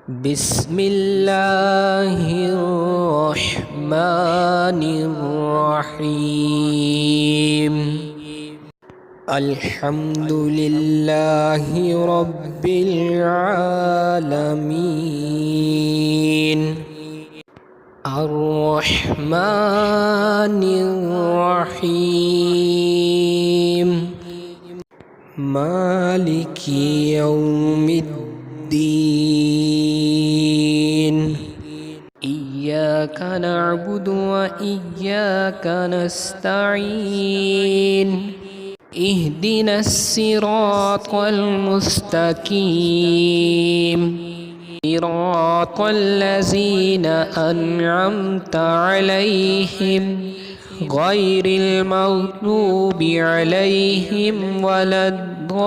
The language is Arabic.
بسم الله الرحمن الرحيم. الحمد لله رب العالمين الرحمن الرحيم مالك يوم الدين. إياك نعبد وإياك نستعين. اهدنا الصراط المستقيم صراط الذين أنعمت عليهم غير المغضوب عليهم ولا الضالين.